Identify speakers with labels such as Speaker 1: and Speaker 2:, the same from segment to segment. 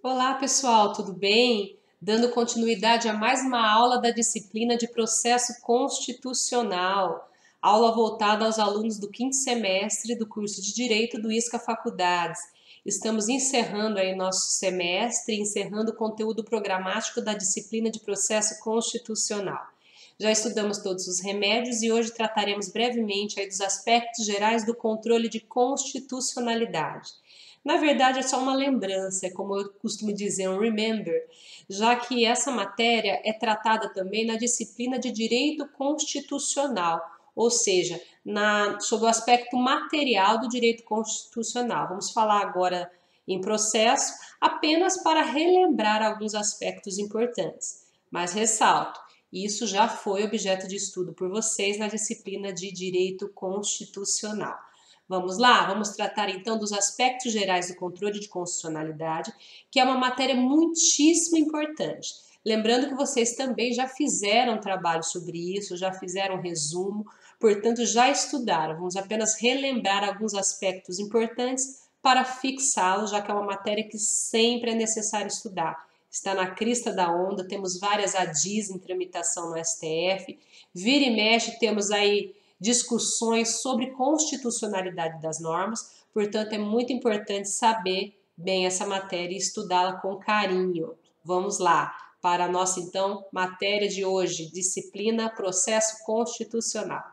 Speaker 1: Olá, pessoal, tudo bem? Dando continuidade a mais uma aula da disciplina de processo constitucional, aula voltada aos alunos do quinto semestre do curso de Direito do ISCA Faculdades. Estamos encerrando aí nosso semestre, encerrando o conteúdo programático da disciplina de processo constitucional. Já estudamos todos os remédios e hoje trataremos brevemente aí dos aspectos gerais do controle de constitucionalidade. Na verdade, é só uma lembrança, é como eu costumo dizer, um remember, já que essa matéria é tratada também na disciplina de Direito Constitucional, ou seja, sobre o aspecto material do direito constitucional. Vamos falar agora em processo, apenas para relembrar alguns aspectos importantes. Mas ressalto, isso já foi objeto de estudo por vocês na disciplina de Direito Constitucional. Vamos lá? Vamos tratar então dos aspectos gerais do controle de constitucionalidade, que é uma matéria muitíssimo importante. Lembrando que vocês também já fizeram trabalho sobre isso, já fizeram um resumo, portanto já estudaram. Vamos apenas relembrar alguns aspectos importantes para fixá-los, já que é uma matéria que sempre é necessário estudar. Está na crista da onda, temos várias ADIs em tramitação no STF, vira e mexe, temos aí discussões sobre constitucionalidade das normas, portanto é muito importante saber bem essa matéria e estudá-la com carinho. Vamos lá para a nossa então matéria de hoje, disciplina processo constitucional.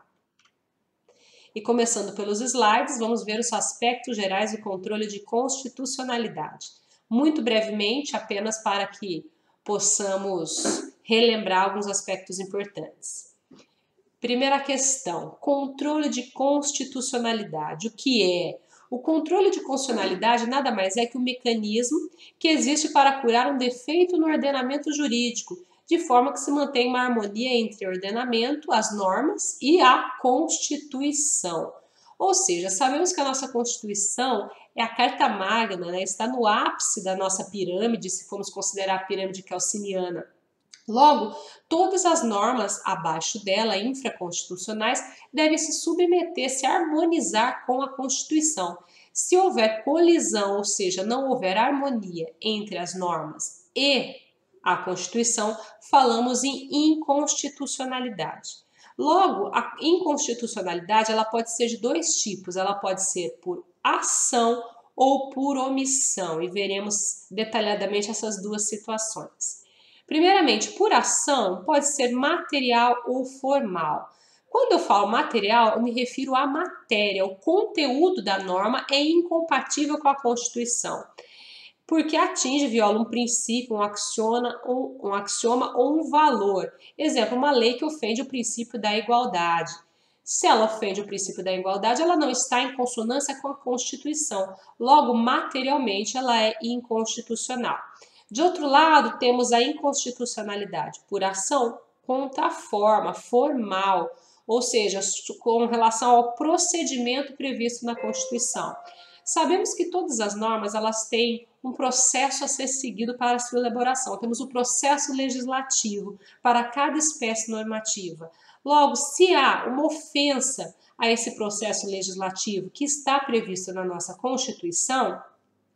Speaker 1: E começando pelos slides, vamos ver os aspectos gerais do controle de constitucionalidade. Muito brevemente, apenas para que possamos relembrar alguns aspectos importantes. Primeira questão, controle de constitucionalidade. O que é? O controle de constitucionalidade nada mais é que um mecanismo que existe para curar um defeito no ordenamento jurídico, de forma que se mantenha uma harmonia entre o ordenamento, as normas e a Constituição. Ou seja, sabemos que a nossa Constituição é a carta magna, né? Está no ápice da nossa pirâmide, se formos considerar a pirâmide calciniana. Logo, todas as normas abaixo dela, infraconstitucionais, devem se submeter, se harmonizar com a Constituição. Se houver colisão, ou seja, não houver harmonia entre as normas e a Constituição, falamos em inconstitucionalidade. Logo, a inconstitucionalidade ela pode ser de dois tipos, ela pode ser por ação ou por omissão, e veremos detalhadamente essas duas situações. Primeiramente, por ação pode ser material ou formal. Quando eu falo material, eu me refiro à matéria, o conteúdo da norma é incompatível com a Constituição, porque atinge, viola um princípio, um axioma ou um valor. Exemplo, uma lei que ofende o princípio da igualdade. Se ela ofende o princípio da igualdade, ela não está em consonância com a Constituição. Logo, materialmente, ela é inconstitucional. De outro lado, temos a inconstitucionalidade por ação contra a forma, formal, ou seja, com relação ao procedimento previsto na Constituição. Sabemos que todas as normas elas têm um processo a ser seguido para a sua elaboração. Temos o processo legislativo para cada espécie normativa. Logo, se há uma ofensa a esse processo legislativo que está previsto na nossa Constituição,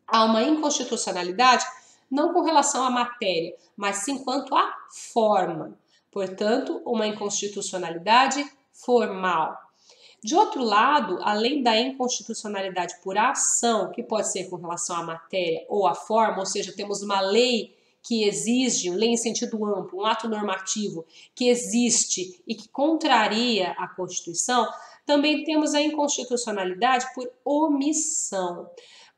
Speaker 1: há uma inconstitucionalidade não com relação à matéria, mas sim quanto à forma. Portanto, uma inconstitucionalidade formal. De outro lado, além da inconstitucionalidade por ação, que pode ser com relação à matéria ou à forma, ou seja, temos uma lei que exige, lei em sentido amplo, um ato normativo que existe e que contraria a Constituição, também temos a inconstitucionalidade por omissão.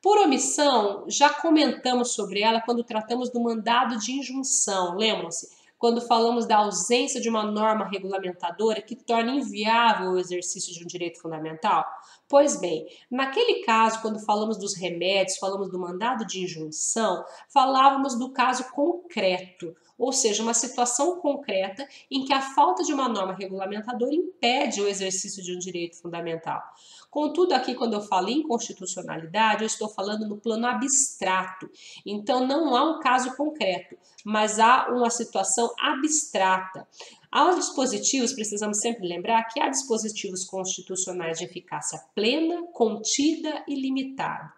Speaker 1: Por omissão, já comentamos sobre ela quando tratamos do mandado de injunção, lembram-se? Quando falamos da ausência de uma norma regulamentadora que torna inviável o exercício de um direito fundamental? Pois bem, naquele caso, quando falamos dos remédios, falamos do mandado de injunção, falávamos do caso concreto, ou seja, uma situação concreta em que a falta de uma norma regulamentadora impede o exercício de um direito fundamental. Contudo, aqui quando eu falo em constitucionalidade, eu estou falando no plano abstrato. Então, não há um caso concreto, mas há uma situação abstrata. Aos dispositivos, precisamos sempre lembrar que há dispositivos constitucionais de eficácia plena, contida e limitada.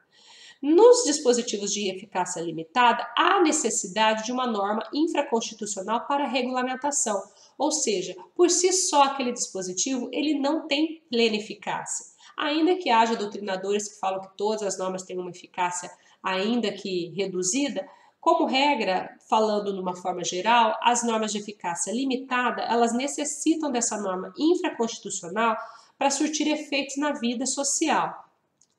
Speaker 1: Nos dispositivos de eficácia limitada, há necessidade de uma norma infraconstitucional para regulamentação, ou seja, por si só aquele dispositivo ele não tem plena eficácia. Ainda que haja doutrinadores que falam que todas as normas têm uma eficácia ainda que reduzida, como regra, falando numa forma geral, as normas de eficácia limitada, elas necessitam dessa norma infraconstitucional para surtir efeitos na vida social.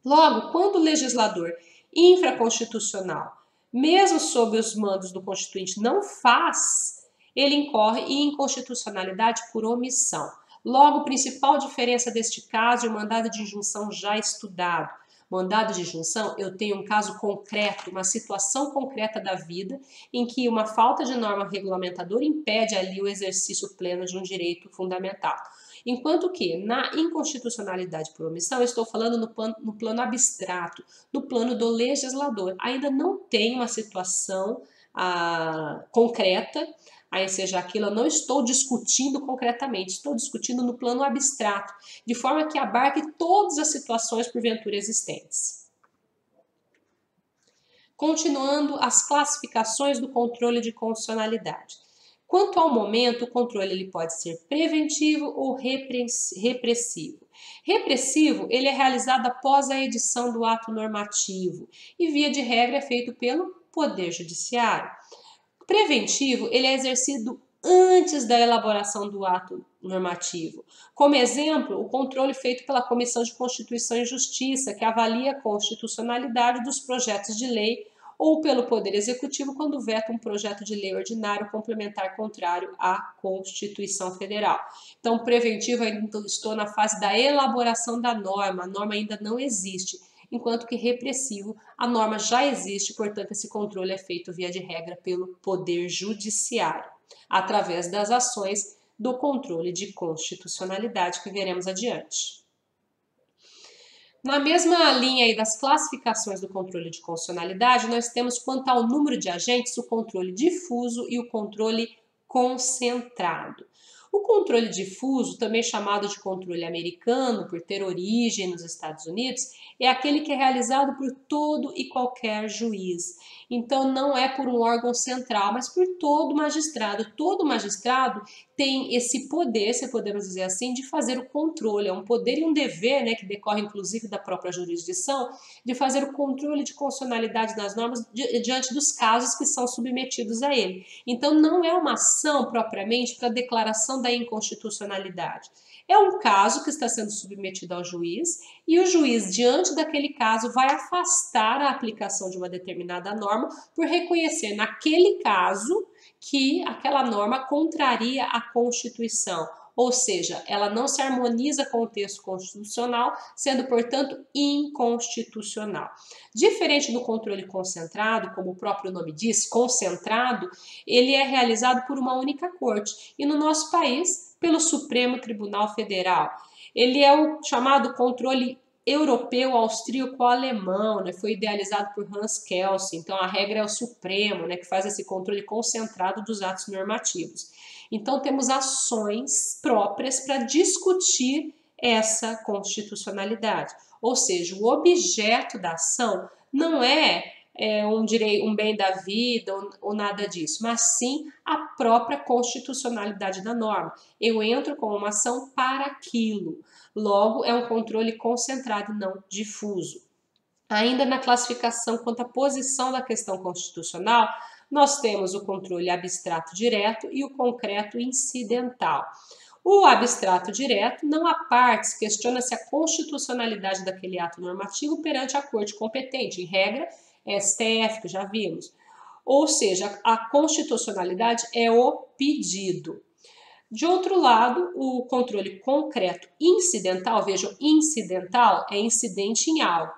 Speaker 1: Logo, quando o legislador infraconstitucional, mesmo sob os mandos do Constituinte, não faz, ele incorre em inconstitucionalidade por omissão. Logo, principal diferença deste caso é o mandado de injunção já estudado. Mandado de injunção, eu tenho um caso concreto, uma situação concreta da vida em que uma falta de norma regulamentadora impede ali o exercício pleno de um direito fundamental. Enquanto que na inconstitucionalidade por omissão, eu estou falando no plano abstrato, no plano do legislador. Ainda não tem uma situação concreta, aí seja aquilo, eu não estou discutindo concretamente, estou discutindo no plano abstrato, de forma que abarque todas as situações porventura existentes. Continuando as classificações do controle de constitucionalidade. Quanto ao momento, o controle ele pode ser preventivo ou repressivo. Repressivo, ele é realizado após a edição do ato normativo e, via de regra, é feito pelo Poder Judiciário. Preventivo, ele é exercido antes da elaboração do ato normativo. Como exemplo, o controle feito pela Comissão de Constituição e Justiça, que avalia a constitucionalidade dos projetos de lei, ou pelo Poder Executivo quando veta um projeto de lei ordinário complementar contrário à Constituição Federal. Então, preventivo, ainda estou na fase da elaboração da norma, a norma ainda não existe, enquanto que repressivo, a norma já existe, portanto, esse controle é feito via de regra pelo Poder Judiciário, através das ações do controle de constitucionalidade que veremos adiante. Na mesma linha aí das classificações do controle de constitucionalidade, nós temos quanto ao número de agentes, o controle difuso e o controle concentrado. O controle difuso, também chamado de controle americano, por ter origem nos Estados Unidos, é aquele que é realizado por todo e qualquer juiz. Então, não é por um órgão central, mas por todo magistrado. Todo magistrado tem esse poder, se podemos dizer assim, de fazer o controle. É um poder e um dever, né, que decorre inclusive da própria jurisdição, de fazer o controle de constitucionalidade das normas diante dos casos que são submetidos a ele. Então, não é uma ação propriamente para declaração da inconstitucionalidade. É um caso que está sendo submetido ao juiz e o juiz, diante daquele caso, vai afastar a aplicação de uma determinada norma por reconhecer naquele caso que aquela norma contraria a Constituição, ou seja, ela não se harmoniza com o texto constitucional, sendo, portanto, inconstitucional. Diferente do controle concentrado, como o próprio nome diz, concentrado, ele é realizado por uma única corte e no nosso país, pelo Supremo Tribunal Federal. Ele é o chamado controle europeu, austríaco, alemão, né? Foi idealizado por Hans Kelsen. Então a regra é o Supremo, né, que faz esse controle concentrado dos atos normativos. Então temos ações próprias para discutir essa constitucionalidade. Ou seja, o objeto da ação não é um bem da vida ou nada disso, mas sim a própria constitucionalidade da norma. Eu entro com uma ação para aquilo. Logo, é um controle concentrado e não difuso. Ainda na classificação quanto à posição da questão constitucional, nós temos o controle abstrato direto e o concreto incidental. O abstrato direto, não há partes, questiona-se a constitucionalidade daquele ato normativo perante a corte competente, em regra, STF, que já vimos. Ou seja, a constitucionalidade é o pedido. De outro lado, o controle concreto incidental, vejam, incidental é incidente em algo.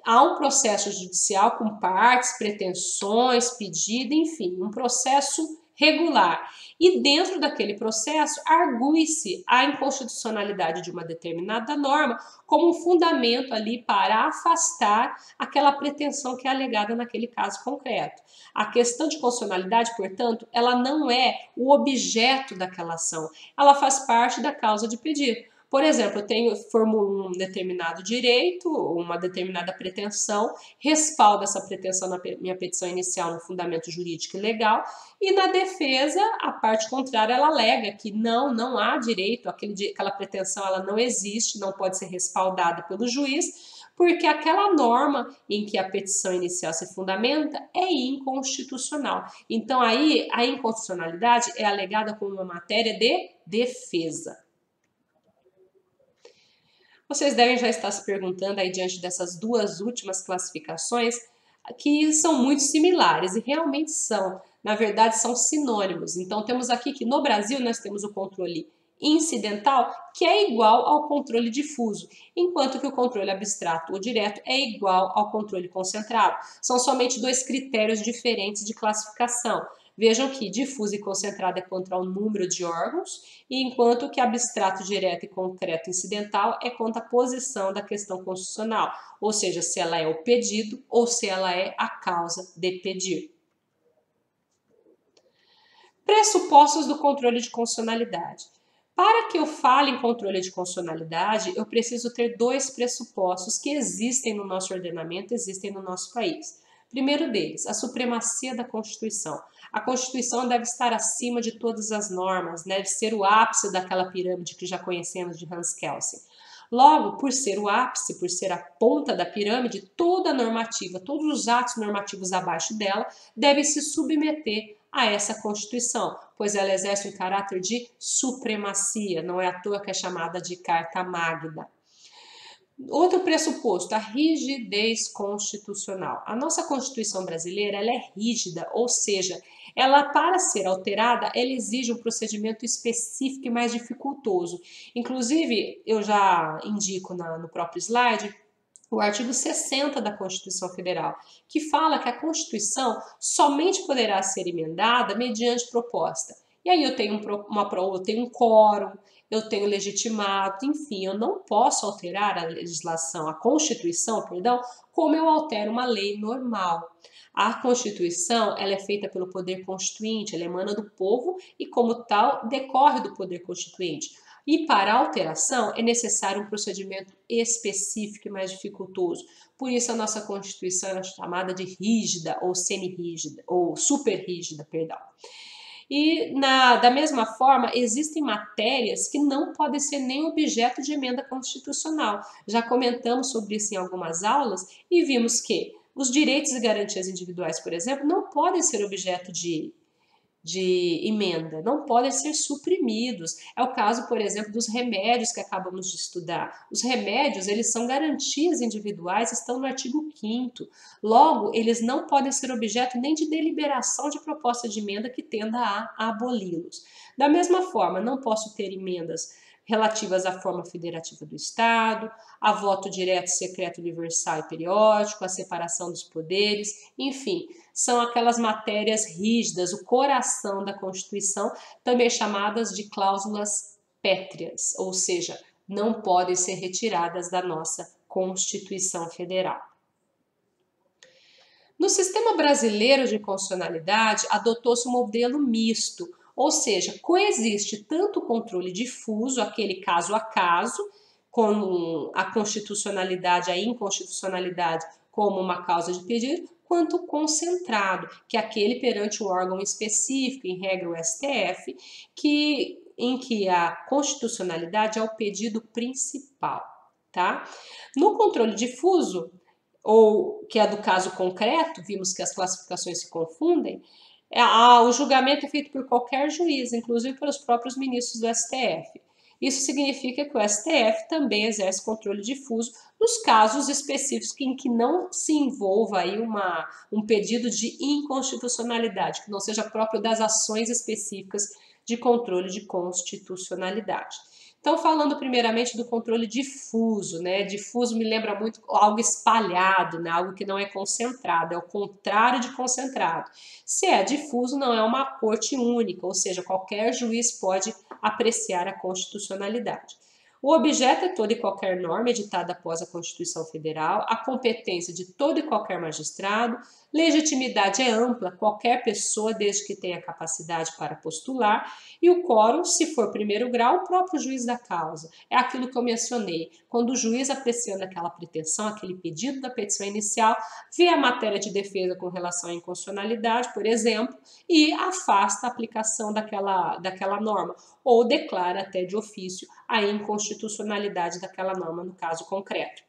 Speaker 1: Há um processo judicial com partes, pretensões, pedido, enfim, um processo regular. E dentro daquele processo, argue-se a inconstitucionalidade de uma determinada norma como um fundamento ali para afastar aquela pretensão que é alegada naquele caso concreto. A questão de constitucionalidade, portanto, ela não é o objeto daquela ação, ela faz parte da causa de pedir. Por exemplo, formulo um determinado direito, uma determinada pretensão, respaldo essa pretensão na minha petição inicial no fundamento jurídico e legal, e na defesa, a parte contrária, ela alega que não há direito, aquela pretensão ela não existe, não pode ser respaldada pelo juiz, porque aquela norma em que a petição inicial se fundamenta é inconstitucional. Então, aí, a inconstitucionalidade é alegada como uma matéria de defesa. Vocês devem já estar se perguntando aí diante dessas duas últimas classificações que são muito similares e realmente são, na verdade, são sinônimos. Então temos aqui que no Brasil nós temos o controle incidental, que é igual ao controle difuso, enquanto que o controle abstrato ou direto é igual ao controle concentrado. São somente dois critérios diferentes de classificação. Vejam que difuso e concentrado é contra o número de órgãos, enquanto que abstrato, direto e concreto incidental é contra a posição da questão constitucional, ou seja, se ela é o pedido ou se ela é a causa de pedir. Pressupostos do controle de constitucionalidade. Para que eu fale em controle de constitucionalidade, eu preciso ter dois pressupostos que existem no nosso ordenamento, existem no nosso país. Primeiro deles, a supremacia da Constituição. A Constituição deve estar acima de todas as normas, deve ser o ápice daquela pirâmide que já conhecemos de Hans Kelsen. Logo, por ser o ápice, por ser a ponta da pirâmide, toda normativa, todos os atos normativos abaixo dela devem se submeter a essa Constituição, pois ela exerce um caráter de supremacia, não é à toa que é chamada de Carta Magna. Outro pressuposto, a rigidez constitucional. A nossa Constituição brasileira ela é rígida, ou seja, ela para ser alterada, ela exige um procedimento específico e mais dificultoso. Inclusive, eu já indico no próprio slide, o artigo 60 da Constituição Federal, que fala que a Constituição somente poderá ser emendada mediante proposta. E aí eu tenho um quórum, eu tenho legitimado, enfim, eu não posso alterar a legislação, a Constituição, perdão, como eu altero uma lei normal. A Constituição, ela é feita pelo poder constituinte, ela emana do povo e, como tal, decorre do poder constituinte. E para a alteração é necessário um procedimento específico e mais dificultoso. Por isso a nossa Constituição é chamada de rígida ou semi-rígida, ou super-rígida, perdão. E da mesma forma, existem matérias que não podem ser nem objeto de emenda constitucional. Já comentamos sobre isso em algumas aulas e vimos que os direitos e garantias individuais, por exemplo, não podem ser objeto de emenda, não podem ser suprimidos. É o caso, por exemplo, dos remédios que acabamos de estudar. Os remédios, eles são garantias individuais, estão no artigo 5º. Logo, eles não podem ser objeto nem de deliberação de proposta de emenda que tenda a aboli-los. Da mesma forma, não posso ter emendas relativas à forma federativa do Estado, a voto direto, secreto, universal e periódico, a separação dos poderes, enfim, são aquelas matérias rígidas, o coração da Constituição, também chamadas de cláusulas pétreas, ou seja, não podem ser retiradas da nossa Constituição Federal. No sistema brasileiro de constitucionalidade, adotou-se um modelo misto, ou seja, coexiste tanto o controle difuso, aquele caso a caso, com a constitucionalidade, a inconstitucionalidade como uma causa de pedido, quanto o concentrado, que é aquele perante um órgão específico, em regra o STF, em que a constitucionalidade é o pedido principal, tá? No controle difuso, ou que é do caso concreto, vimos que as classificações se confundem, o julgamento é feito por qualquer juiz, inclusive pelos próprios ministros do STF. Isso significa que o STF também exerce controle difuso nos casos específicos em que não se envolva aí um pedido de inconstitucionalidade, que não seja próprio das ações específicas de controle de constitucionalidade. Então, falando primeiramente do controle difuso, né? Difuso me lembra muito algo espalhado, né? Algo que não é concentrado, é o contrário de concentrado. Se é difuso, não é uma corte única, ou seja, qualquer juiz pode apreciar a constitucionalidade. O objeto é toda e qualquer norma editada após a Constituição Federal, a competência de todo e qualquer magistrado, Legitimidade é ampla, qualquer pessoa, desde que tenha capacidade para postular. E o quórum, se for primeiro grau, o próprio juiz da causa. É aquilo que eu mencionei. Quando o juiz, apreciando aquela pretensão, aquele pedido da petição inicial, vê a matéria de defesa com relação à inconstitucionalidade, por exemplo, e afasta a aplicação daquela norma, ou declara até de ofício a inconstitucionalidade daquela norma no caso concreto.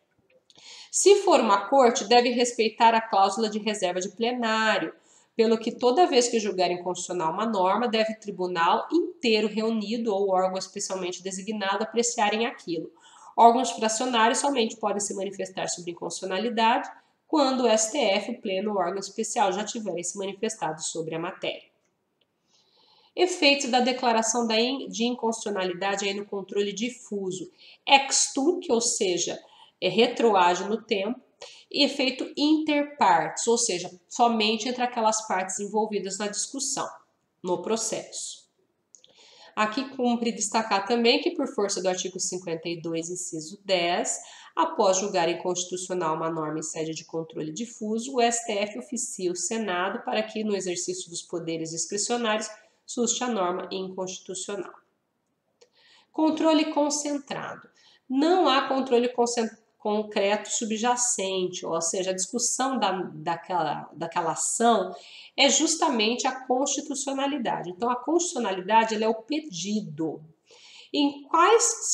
Speaker 1: Se for uma corte, deve respeitar a cláusula de reserva de plenário, pelo que toda vez que julgar inconstitucional uma norma, deve o tribunal inteiro reunido ou órgão especialmente designado apreciarem aquilo. Órgãos fracionários somente podem se manifestar sobre inconstitucionalidade quando o STF, o pleno ou órgão especial, já tiverem se manifestado sobre a matéria. Efeitos da declaração de inconstitucionalidade aí no controle difuso. Ex tunc, ou seja, retroage no tempo, e efeito inter partes, ou seja, somente entre aquelas partes envolvidas na discussão, no processo. Aqui cumpre destacar também que, por força do artigo 52, inciso 10, após julgar inconstitucional uma norma em sede de controle difuso, o STF oficia o Senado para que, no exercício dos poderes discricionários, suste a norma inconstitucional. Controle concentrado. Não há controle concreto subjacente, ou seja, a discussão daquela ação é justamente a constitucionalidade. Então, a constitucionalidade ela é o pedido. Quais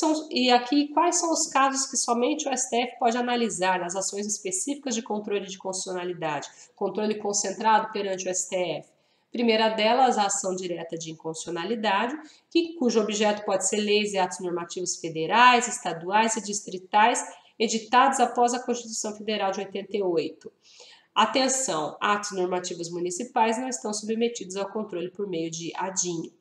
Speaker 1: são os casos que somente o STF pode analisar nas ações específicas de controle de constitucionalidade? Controle concentrado perante o STF. Primeira delas, a ação direta de inconstitucionalidade, cujo objeto pode ser leis e atos normativos federais, estaduais e distritais, editados após a Constituição Federal de 88. Atenção, atos normativos municipais não estão submetidos ao controle por meio de ADIM.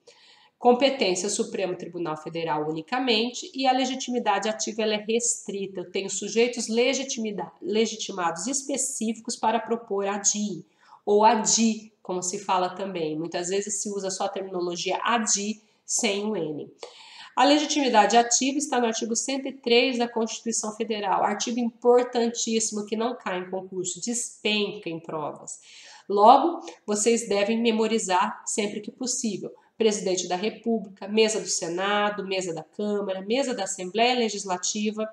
Speaker 1: Competência Supremo Tribunal Federal unicamente, e a legitimidade ativa ela é restrita. Eu tenho sujeitos legitimados específicos para propor ADIM, ou ADI, como se fala também. Muitas vezes se usa só a terminologia ADI sem o N. A legitimidade ativa está no artigo 103 da Constituição Federal, artigo importantíssimo que não cai em concurso, despenca em provas. Logo, vocês devem memorizar sempre que possível. Presidente da República, mesa do Senado, mesa da Câmara, mesa da Assembleia Legislativa,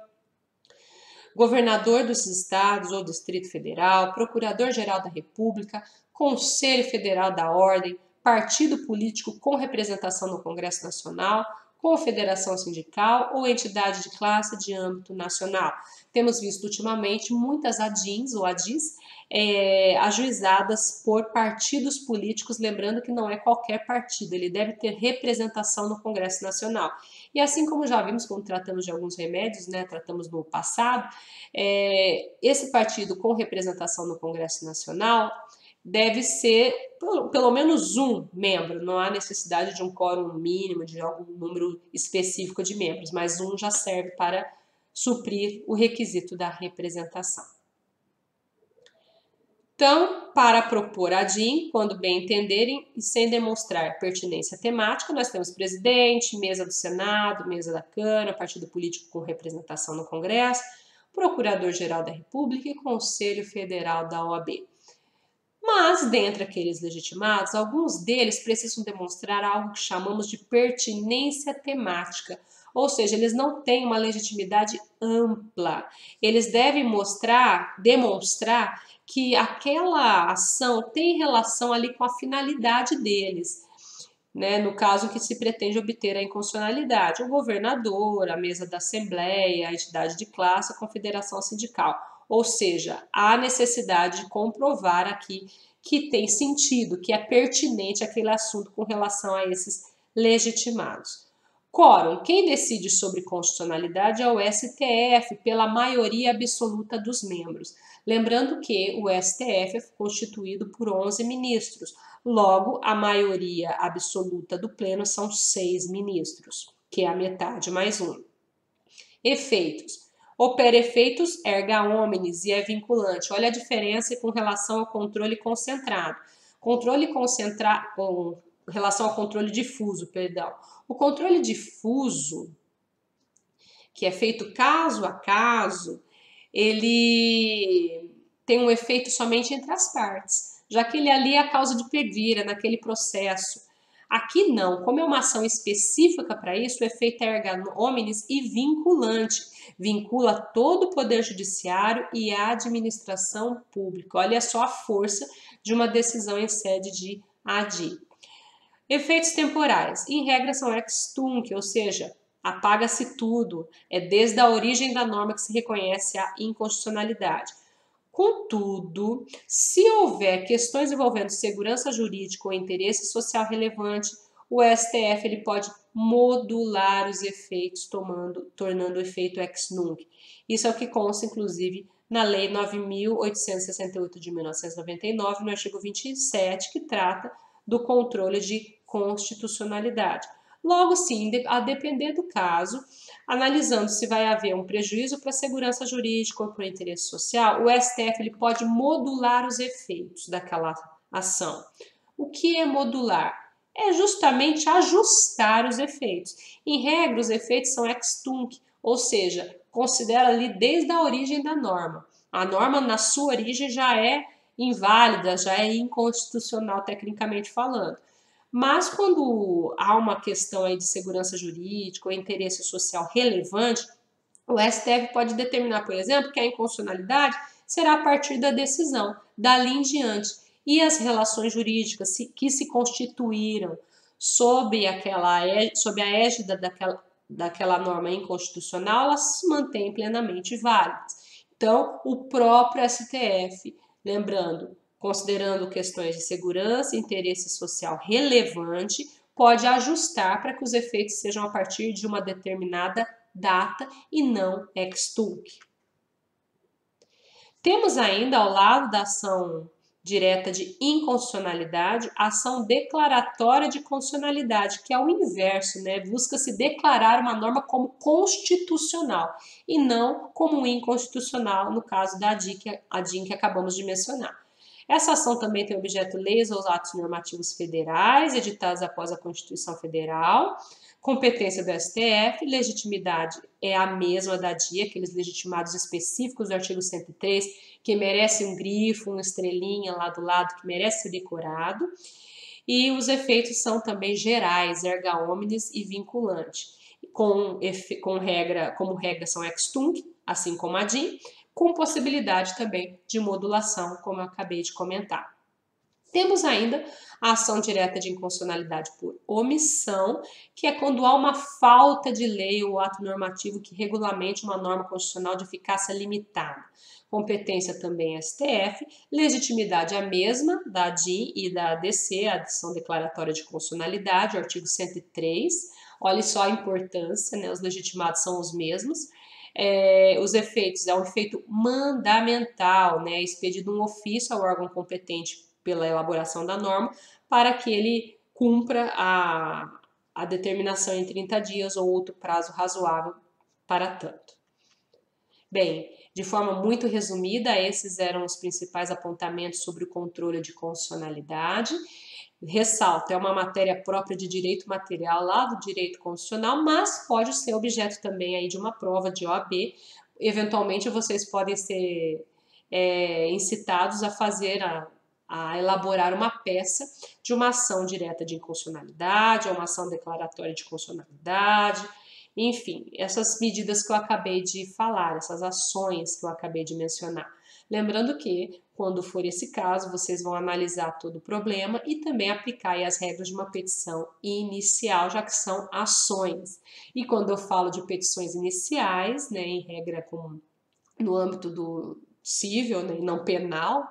Speaker 1: governador dos estados ou Distrito Federal, Procurador-Geral da República, Conselho Federal da Ordem, partido político com representação no Congresso Nacional, confederação sindical ou entidade de classe de âmbito nacional. Temos visto ultimamente muitas ADINs ou ADIs ajuizadas por partidos políticos, lembrando que não é qualquer partido, ele deve ter representação no Congresso Nacional. E assim como já vimos quando tratamos de alguns remédios, tratamos no passado, esse partido com representação no Congresso Nacional deve ser pelo menos um membro, não há necessidade de um quórum mínimo, de algum número específico de membros, mas um já serve para suprir o requisito da representação. Então, para propor ADIM, quando bem entenderem e sem demonstrar pertinência temática, nós temos presidente, mesa do Senado, mesa da Câmara, partido político com representação no Congresso, Procurador-Geral da República e Conselho Federal da OAB. Mas, dentre aqueles legitimados, alguns deles precisam demonstrar algo que chamamos de pertinência temática, ou seja, eles não têm uma legitimidade ampla. Eles devem demonstrar que aquela ação tem relação ali com a finalidade deles, no caso que se pretende obter a inconstitucionalidade, o governador, a mesa da Assembleia, a entidade de classe, a confederação sindical. Ou seja, há necessidade de comprovar aqui que tem sentido, que é pertinente aquele assunto com relação a esses legitimados. Quórum. Quem decide sobre constitucionalidade é o STF, pela maioria absoluta dos membros. Lembrando que o STF é constituído por 11 ministros. Logo, a maioria absoluta do pleno são 6 ministros, que é a metade mais um. Efeitos. Opera efeitos erga omnes e é vinculante. Olha a diferença com relação ao controle concentrado. Controle concentrado com relação ao controle difuso, perdão. O controle difuso, que é feito caso a caso, ele tem um efeito somente entre as partes, já que ele ali é a causa de per via naquele processo. Aqui não, como é uma ação específica para isso, o efeito é erga omnes e vinculante, vincula todo o Poder Judiciário e a administração pública. Olha só a força de uma decisão em sede de ADI. Efeitos temporais, em regra são ex tunc, ou seja, apaga-se tudo, é desde a origem da norma que se reconhece a inconstitucionalidade. Contudo, se houver questões envolvendo segurança jurídica ou interesse social relevante, o STF ele pode modular os efeitos, tornando o efeito ex nunc. Isso é o que consta, inclusive, na Lei 9.868 de 1999, no artigo 27, que trata do controle de constitucionalidade. Logo, sim, a depender do caso, analisando se vai haver um prejuízo para a segurança jurídica ou para o interesse social, o STF ele pode modular os efeitos daquela ação. O que é modular? É justamente ajustar os efeitos. Em regra, os efeitos são ex tunc, ou seja, considera ali desde a origem da norma. A norma, na sua origem, já é inválida, já é inconstitucional, tecnicamente falando. Mas quando há uma questão aí de segurança jurídica ou interesse social relevante, o STF pode determinar, por exemplo, que a inconstitucionalidade será a partir da decisão, dali em diante. E as relações jurídicas que se constituíram sob a égida daquela norma inconstitucional, elas se mantêm plenamente válidas. Então, o próprio STF, lembrando, considerando questões de segurança e interesse social relevante, pode ajustar para que os efeitos sejam a partir de uma determinada data e não ex tunc. Temos ainda, ao lado da ação direta de inconstitucionalidade, a ação declaratória de constitucionalidade, que é o inverso, né? Busca-se declarar uma norma como constitucional e não como inconstitucional, no caso da ADIM que acabamos de mencionar. Essa ação também tem objeto leis ou atos normativos federais, editados após a Constituição Federal, competência do STF, legitimidade é a mesma da DIA, aqueles legitimados específicos do artigo 103, que merece um grifo, uma estrelinha lá do lado, que merece ser decorado. E os efeitos são também gerais, erga omnes e vinculante, como regra são ex tunc, assim como a DIN, com possibilidade também de modulação, como eu acabei de comentar. Temos ainda a ação direta de inconstitucionalidade por omissão, que é quando há uma falta de lei ou ato normativo que regulamente uma norma constitucional de eficácia limitada. Competência também STF, legitimidade a mesma da ADIM e da ADC, a Ação Declaratória de Constitucionalidade, o artigo 103. Olha só a importância, né? Os legitimados são os mesmos. Os efeitos, é um efeito mandamental, né? Expedido um ofício ao órgão competente pela elaboração da norma para que ele cumpra a determinação em 30 dias ou outro prazo razoável para tanto. Bem, de forma muito resumida, esses eram os principais apontamentos sobre o controle de constitucionalidade. Ressalto, é uma matéria própria de direito material lá do direito constitucional, mas pode ser objeto também aí de uma prova de OAB. Eventualmente vocês podem ser incitados a fazer a elaborar uma peça de uma ação direta de inconstitucionalidade, ou uma ação declaratória de constitucionalidade, enfim, essas medidas que eu acabei de falar, essas ações que eu acabei de mencionar. Lembrando que, quando for esse caso, vocês vão analisar todo o problema e também aplicar as regras de uma petição inicial, já que são ações. E quando eu falo de petições iniciais, né, em regra no âmbito do civil, né, e não penal,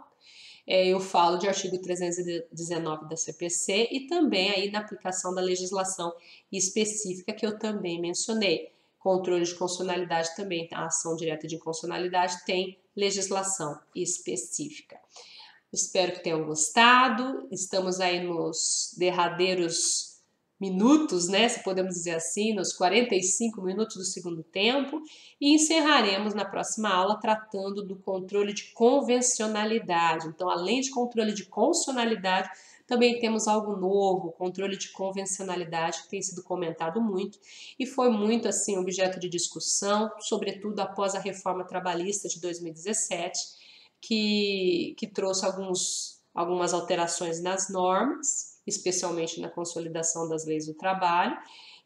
Speaker 1: eu falo de artigo 319 da CPC e também aí na aplicação da legislação específica que eu também mencionei. Controle de constitucionalidade também, a ação direta de inconstitucionalidade tem legislação específica. Espero que tenham gostado. Estamos aí nos derradeiros minutos, né, se podemos dizer assim, nos 45 minutos do segundo tempo, e encerraremos na próxima aula tratando do controle de convencionalidade. Então, além de controle de constitucionalidade, também temos algo novo, controle de convencionalidade, que tem sido comentado muito e foi muito assim objeto de discussão, sobretudo após a reforma trabalhista de 2017, que trouxe algumas alterações nas normas, especialmente na consolidação das leis do trabalho,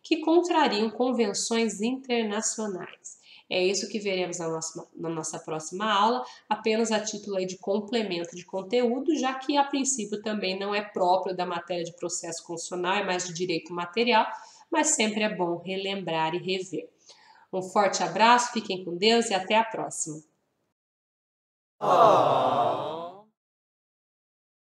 Speaker 1: que contrariam convenções internacionais. É isso que veremos na nossa próxima aula, apenas a título aí de complemento de conteúdo, já que a princípio também não é próprio da matéria de processo constitucional, é mais de direito material, mas sempre é bom relembrar e rever. Um forte abraço, fiquem com Deus e até a próxima.